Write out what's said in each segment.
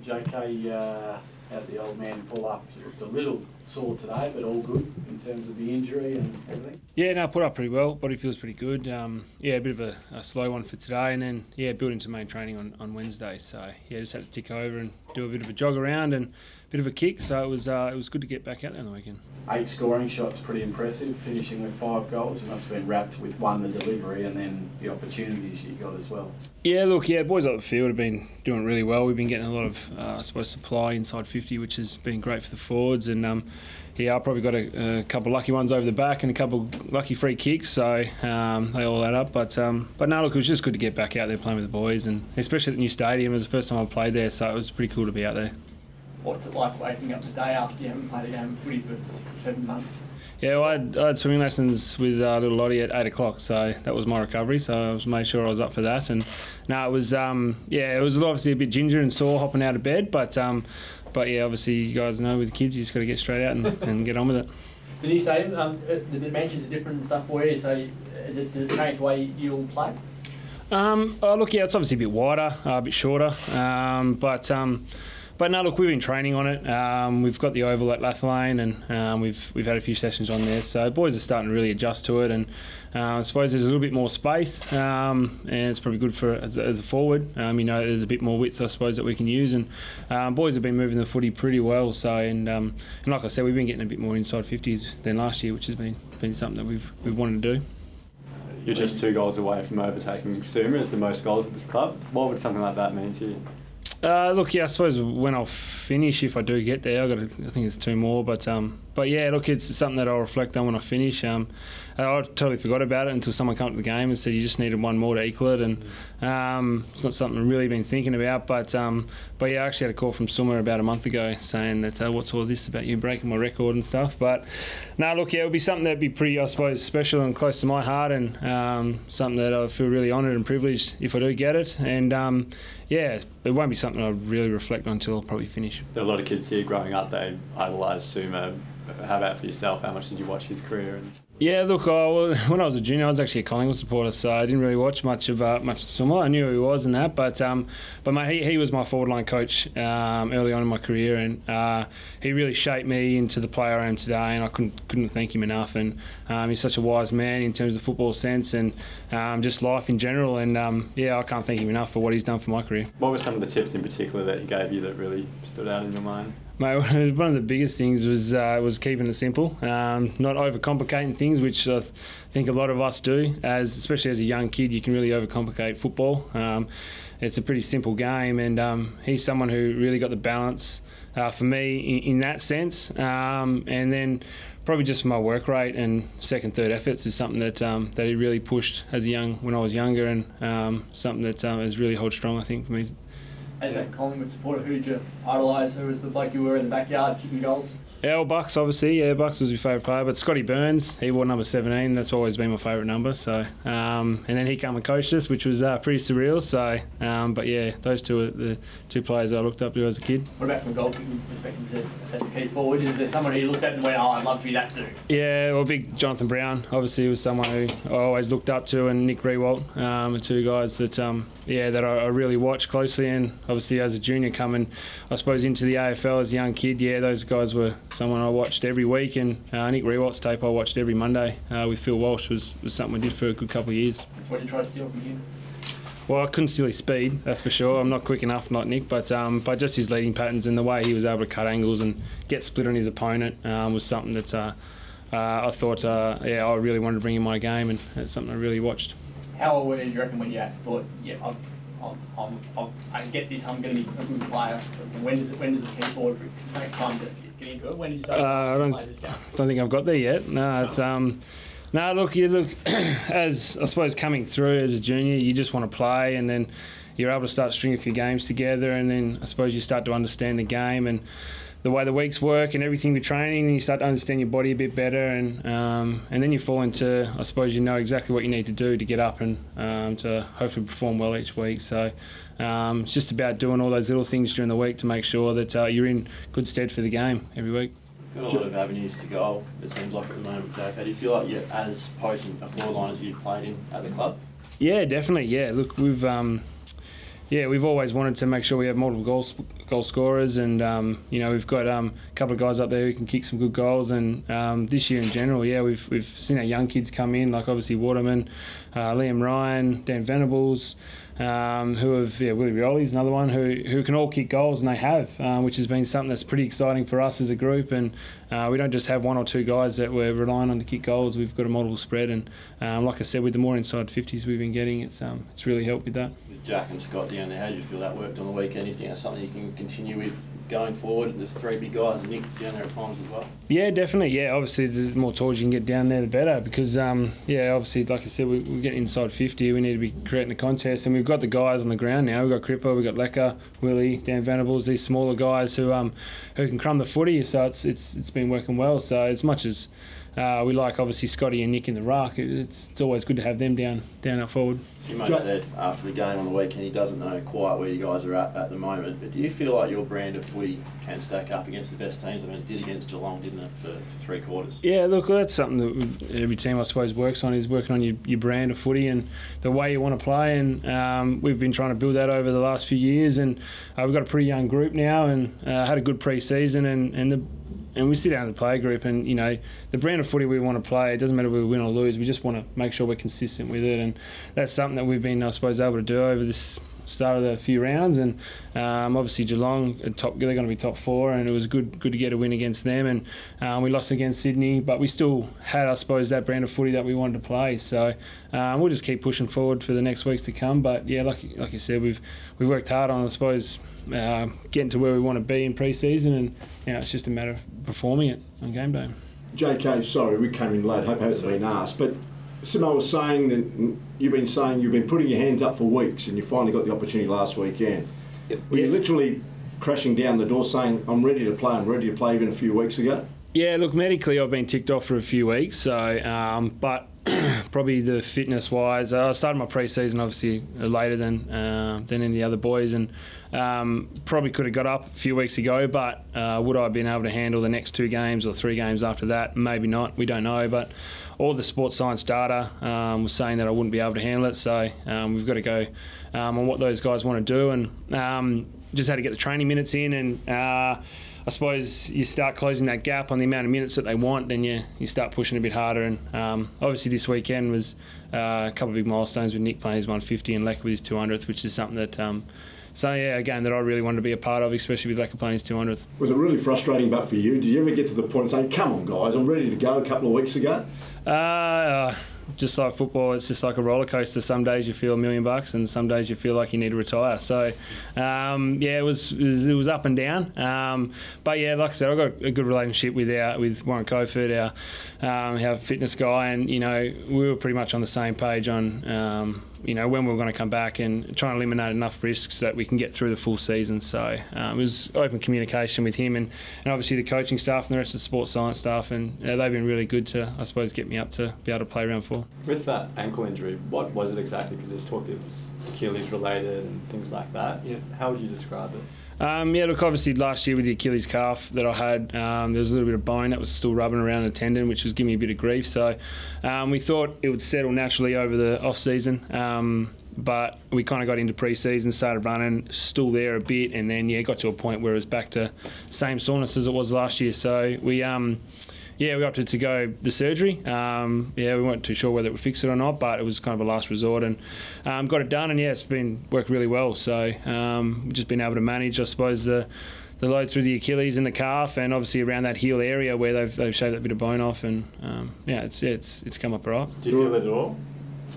JK had the old man pull up. He looked a little sore today, but all good in terms of the injury and everything. Yeah, no, put up pretty well. Body feels pretty good. Yeah, a bit of a slow one for today, and then built into main training on Wednesday. So yeah, just had to tick over and do a bit of a jog around and a bit of a kick. So it was good to get back out there on the weekend. 8 scoring shots, pretty impressive. Finishing with 5 goals. You must have been wrapped with one, the delivery, and then the opportunities you got as well. Yeah, look, boys up the field have been doing really well. We've been getting a lot of, I suppose, supply inside 50, which has been great for the forwards. And I probably got a couple of lucky ones over the back and a couple of lucky free kicks, so they all add up. But no, look, it was just good to get back out there playing with the boys, and especially at the new stadium. It was the first time I played there, so it was pretty cool to be out there. What's it like waking up today after you haven't played a game of footy for 6 or 7 months? Yeah, well, I had swimming lessons with little Lottie at 8 o'clock, so that was my recovery. So I made sure I was up for that. And no, it was it was obviously a bit ginger and sore hopping out of bed, but yeah, obviously you guys know with the kids you just got to get straight out and get on with it. The new stadium, the dimensions are different and stuff for you. So does it change the way you'll play? Look, yeah, it's obviously a bit wider, a bit shorter, But no, look, we've been training on it. We've got the oval at Lathlane, and we've had a few sessions on there. So boys are starting to really adjust to it, and I suppose there's a little bit more space, and it's probably good for as a forward. There's a bit more width, I suppose, that we can use, and boys have been moving the footy pretty well. So and like I said, we've been getting a bit more inside 50s than last year, which has been something that we've wanted to do. You're just 2 goals away from overtaking Suma as the most goals at this club. What would something like that mean to you? Look, yeah, I suppose when I'll finish, if I do get there, I think it's 2 more. But yeah, look, it's something that I'll reflect on when I finish. I totally forgot about it until someone came to the game and said you just needed 1 more to equal it, and it's not something I've really been thinking about. But yeah, I actually had a call from Summer about a month ago saying that what's all this about you breaking my record and stuff. But no, look, yeah, it would be something that'd be pretty, I suppose, special and close to my heart, and something that I feel really honoured and privileged if I do get it. And yeah, it won't be something I'll really reflect on until I'll probably finish. There are a lot of kids here growing up, they idolise Suma. How about for yourself? How much did you watch his career? Yeah, look, when I was a junior, I was actually a Collingwood supporter, so I didn't really watch much of Suma. I knew who he was and that, but mate, he was my forward line coach early on in my career, and he really shaped me into the player I am today, and I couldn't thank him enough. And he's such a wise man in terms of the football sense and just life in general. And I can't thank him enough for what he's done for my career. What were some of the tips in particular that he gave you that really stood out in your mind? Mate, one of the biggest things was keeping it simple, not overcomplicating things, which I think a lot of us do. Especially as a young kid, you can really overcomplicate football. It's a pretty simple game, and he's someone who really got the balance for me in that sense. And then probably just my work rate and second, third efforts is something that he really pushed when I was younger, and something that has really held strong, I think, for me. As a Collingwood supporter, who did you idolise? Who was the bloke you were in the backyard kicking goals? Yeah, well, Bucks, obviously. Yeah, Bucks was my favourite player. But Scotty Burns, he wore number 17. That's always been my favourite number. So, and then he came and coached us, which was pretty surreal. So, but yeah, those two are the 2 players I looked up to as a kid. What about from a goal kicking perspective as a key forward? Is there someone who you looked at and went, I'd love to be that dude? Yeah, well, big Jonathan Brown, obviously, was someone who I always looked up to, and Nick Rewalt, are 2 guys that that I really watched closely. And obviously, as a junior coming, I suppose, into the AFL as a young kid, yeah, those guys were someone I watched every week, and Nick Rewalt's tape I watched every Monday with Phil Walsh was something we did for a good couple of years. What did you try to steal from him? Well, I couldn't steal his speed, that's for sure. I'm not quick enough, not Nick, but just his leading patterns and the way he was able to cut angles and get split on his opponent was something that I thought, I really wanted to bring in my game, and it's something I really watched. How aware do you reckon when you thought, I get this, I'm going to be a good player? When does it key forward? Because it takes time to get into it. When did you say, I don't think I've got there yet. No, it's no. Look, as I suppose coming through as a junior, you just want to play, and then you're able to start stringing a few games together, and then I suppose you start to understand the game and the way the weeks work and everything with training, and you start to understand your body a bit better, and then you fall into, I suppose, you know exactly what you need to do to get up and to hopefully perform well each week. So it's just about doing all those little things during the week to make sure that you're in good stead for the game every week. Got a lot of avenues to goal, it seems like, at the moment, Dave. How do you feel like you're as potent a forward line as you've played in at the club? Yeah, definitely. Yeah, look, we've yeah, we've always wanted to make sure we have multiple goal scorers, and you know, we've got a couple of guys up there who can kick some good goals. And this year in general, yeah, we've seen our young kids come in, like obviously Waterman, Liam Ryan, Dan Venables, who have Willie Rioli's another one who can all kick goals, and they have, which has been something that's pretty exciting for us as a group. And we don't just have one or two guys that we're relying on to kick goals. We've got a multiple spread, and like I said, with the more inside 50s we've been getting, it's really helped with that. With Jack and Scott down there, how did you feel that worked on the weekend? You think that's something you can continue with going forward? There's three big guys, and Nick down there at times as well. Yeah, definitely. Yeah, obviously the more tours you can get down there, the better, because yeah, obviously, like I said, we get inside 50. We need to be creating the contest, and we've got the guys on the ground now. We've got Cripper, we've got Lecker, Willie, Dan Venables, these smaller guys who can crumb the footy. So it's been working well. So as much as we like obviously Scotty and Nick in the ruck, it's always good to have them down up forward. So you most said after the game on the weekend he doesn't know quite where you guys are at the moment, but do you feel like your brand of footy can stack up against the best teams? I mean, it did against Geelong, didn't it, for 3 quarters? Yeah, look, that's something that every team I suppose works on, is working on your brand of footy and the way you want to play, and we've been trying to build that over the last few years, and we've got a pretty young group now, and had a good pre-season, and we sit down in the play group, and you know, the brand of footy we want to play, it doesn't matter whether we win or lose, we just want to make sure we're consistent with it, and that's something that we've been, I suppose, able to do over this start of the few rounds. And obviously Geelong, they're going to be top 4, and it was good to get a win against them, and we lost against Sydney, but we still had, I suppose, that brand of footy that we wanted to play. So we'll just keep pushing forward for the next weeks to come. But yeah, like you said, we've worked hard on, I suppose, getting to where we want to be in pre-season, and you know, it's just a matter of performing it on game day. JK, sorry, we came in late, hope it hasn't been asked, but Simo was saying that you've been putting your hands up for weeks, and you finally got the opportunity last weekend. Were you literally crashing down the door saying, I'm ready to play even a few weeks ago? Yeah, look, medically I've been ticked off for a few weeks, so but probably the fitness wise, I started my pre-season obviously later than any of the other boys, and probably could have got up a few weeks ago, but would I have been able to handle the next 2 games or 3 games after that? Maybe not, we don't know, but all the sports science data was saying that I wouldn't be able to handle it, so we've got to go on what those guys want to do, and just had to get the training minutes in, and I suppose you start closing that gap on the amount of minutes that they want, then you start pushing a bit harder. And obviously this weekend was a couple of big milestones with Nick playing his 150 and Lecker with his 200th, which is something that, so yeah, a game that I really wanted to be a part of, especially with Lecker playing his 200th. Was it really frustrating, but for you? Did you ever get to the point of saying, come on guys, I'm ready to go a couple of weeks ago? Just like football, it's just like a roller coaster. Some days you feel $1 million, and some days you feel like you need to retire. So, yeah, it was up and down. But yeah, like I said, I've got a good relationship with Warren Coford, our fitness guy, and you know, we were pretty much on the same page on you know, when we were going to come back and trying to eliminate enough risks that we can get through the full season. So it was open communication with him and obviously the coaching staff and the rest of the sports science staff, and they've been really good to, I suppose, get me up to be able to play round 4. With that ankle injury, what was it exactly? Because there's talk it was Achilles related and things like that. Yeah. How would you describe it? Yeah, look, obviously last year with the Achilles calf that I had, there was a little bit of bone that was still rubbing around the tendon, which was giving me a bit of grief. So we thought it would settle naturally over the off-season, but we kind of got into pre-season, started running, still there a bit, and then, yeah, got to a point where it was back to same soreness as it was last year. So we opted to go the surgery. We weren't too sure whether it would fix it or not, but it was kind of a last resort, and got it done, and yeah, it's been worked really well. So we've just been able to manage, I suppose, the load through the Achilles and the calf, and obviously around that heel area where they've shaved that bit of bone off, and yeah, it's come up all right. Do you feel it at all?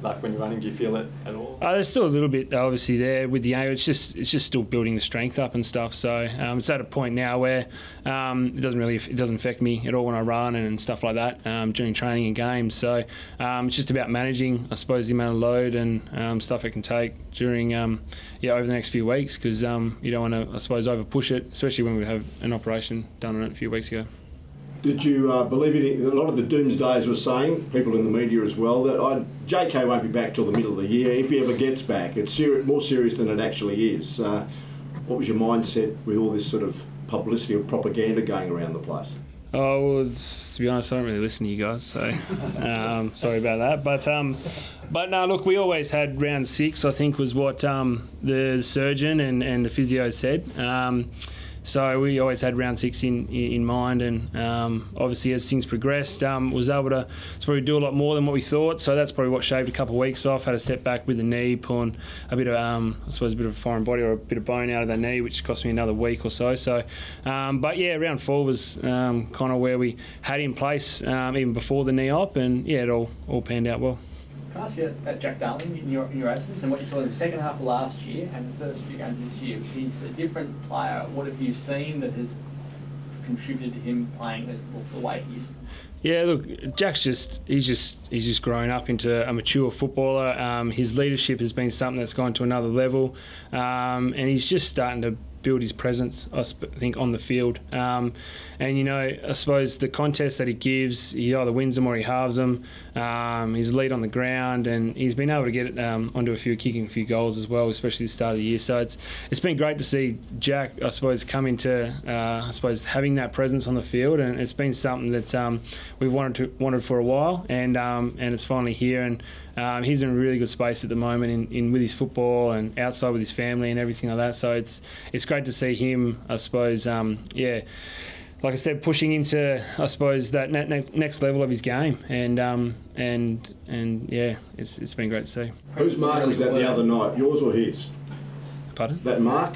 Like when you're running, do you feel it at all? There's still a little bit obviously there with the ankle. It's just still building the strength up and stuff. So it's at a point now where it doesn't affect me at all when I run and stuff like that during training and games. So it's just about managing, I suppose, the amount of load and stuff it can take during over the next few weeks, because you don't want to, I suppose, over push it, especially when we have an operation done on it a few weeks ago. Did you believe it? A lot of the doomsdayers were saying, people in the media as well, that JK won't be back till the middle of the year. If he ever gets back, it's more serious than it actually is. What was your mindset with all this sort of publicity or propaganda going around the place? Oh, well, to be honest, I don't really listen to you guys, so sorry about that. But no, look, we always had round 6, I think, was what the surgeon and the physio said. So we always had round 6 in mind, and obviously as things progressed, was able to probably do a lot more than what we thought. So that's probably what shaved a couple of weeks off. Had a setback with the knee, pulling a bit of I suppose a bit of a foreign body or a bit of bone out of the knee, which cost me another week or so. So, but yeah, round 4 was kind of where we had in place even before the knee op, and yeah, it all panned out well. Can I ask you about Jack Darling in your absence and what you saw in the second half of last year and the first few games this year? He's a different player. What have you seen that has contributed to him playing the way he is? Yeah, look, Jack's he's just grown up into a mature footballer. His leadership has been something that's gone to another level, and he's just starting to build his presence, I think, on the field. And, you know, I suppose the contest that he gives, he either wins them or he halves them. He's lead on the ground, and he's been able to get onto kicking a few goals as well, especially at the start of the year. So it's been great to see Jack, I suppose, come into, having that presence on the field, and it's been something that we've wanted for a while, and it's finally here. And he's in a really good space at the moment in with his football and outside with his family and everything like that. So it's great to see him, I suppose, like I said, pushing into, I suppose, that next level of his game, and yeah, it's been great to see. Whose mark was that the other night, yours or his? Pardon? That mark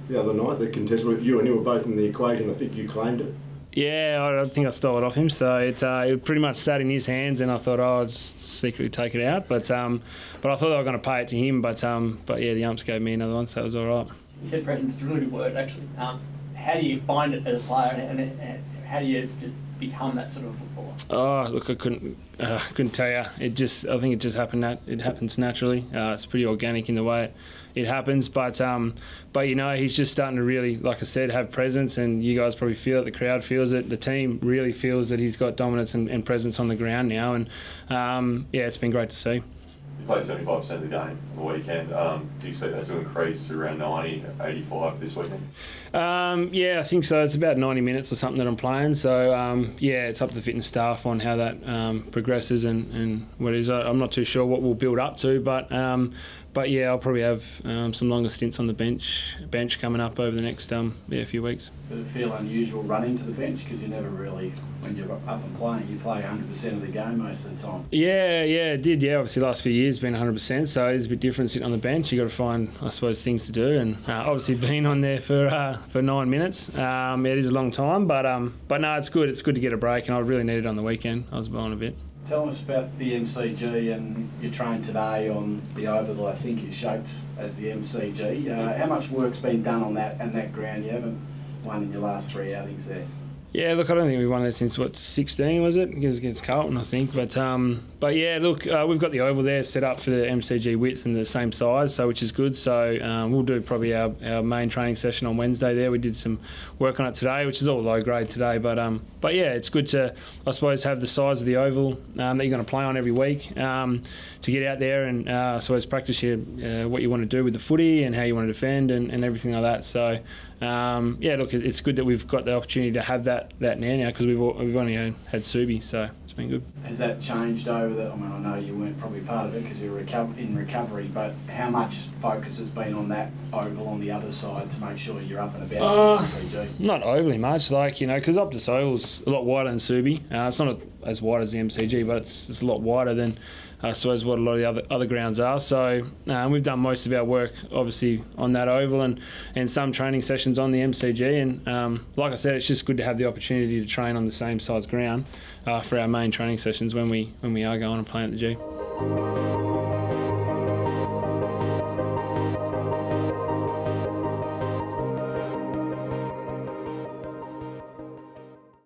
the other night, the contest with you and him were both in the equation. I think you claimed it. Yeah, I think I stole it off him, so it pretty much sat in his hands, and I thought, I'll just secretly take it out, but I thought they were going to pay it to him, but yeah, the umps gave me another one, so that was all right. You said presence is a really good word, actually. How do you find it as a player, and how do you just become that sort of footballer? Oh, look, I couldn't tell you. I think it just happened. It happens naturally. It's pretty organic in the way it happens. But you know, he's just starting to really, like I said, have presence, and you guys probably feel it. The crowd feels it. The team really feels that he's got dominance and presence on the ground now. And yeah, it's been great to see. You played 75% of the game on the weekend. Do you expect that to increase to around 90, 85 this weekend? Yeah, I think so. It's about 90 minutes or something that I'm playing. So, yeah, it's up to the fitness staff on how that progresses and what it is. I'm not too sure what we'll build up to, but yeah, I'll probably have some longer stints on the bench coming up over the next few weeks. Does it feel unusual running to the bench, because you never really, when you're up and playing, you play 100% of the game most of the time? Yeah, it did. Yeah, obviously the last few years been 100%, so it is a bit different sitting on the bench. You got to find, I suppose, things to do, and obviously being on there for 9 minutes, it is a long time, but no, it's good. It's good to get a break, and I really needed it on the weekend. I was bowling a bit. Tell us about the MCG, and you trained today on the oval I think is shaped as the MCG. How much work's been done on that and that ground? You haven't won in your last 3 outings there. Yeah, look, I don't think we've won that since, 16, was it? It was against Carlton, I think. But yeah, look, we've got the oval there set up for the MCG width and the same size, so which is good. So we'll do probably our main training session on Wednesday there. We did some work on it today, which is all low grade today. But yeah, it's good to, I suppose, have the size of the oval that you're going to play on every week to get out there and I suppose practice what you want to do with the footy and how you want to defend and everything like that. So yeah, look, it's good that we've got the opportunity to have that now because we've only had Subi, so it's been good. Has that changed over the? I mean, I know you weren't probably part of it because you were in recovery, but how much focus has been on that oval on the other side to make sure you're up and about in the MCG? Not overly much, like, you know, because Optus Oval's a lot wider than Subi. It's not as wide as the MCG, but it's a lot wider than I suppose what a lot of the other grounds are. So we've done most of our work obviously on that oval and some training sessions on the MCG, and like I said, it's just good to have the opportunity to train on the same size ground for our main training sessions when we are going and playing at the G.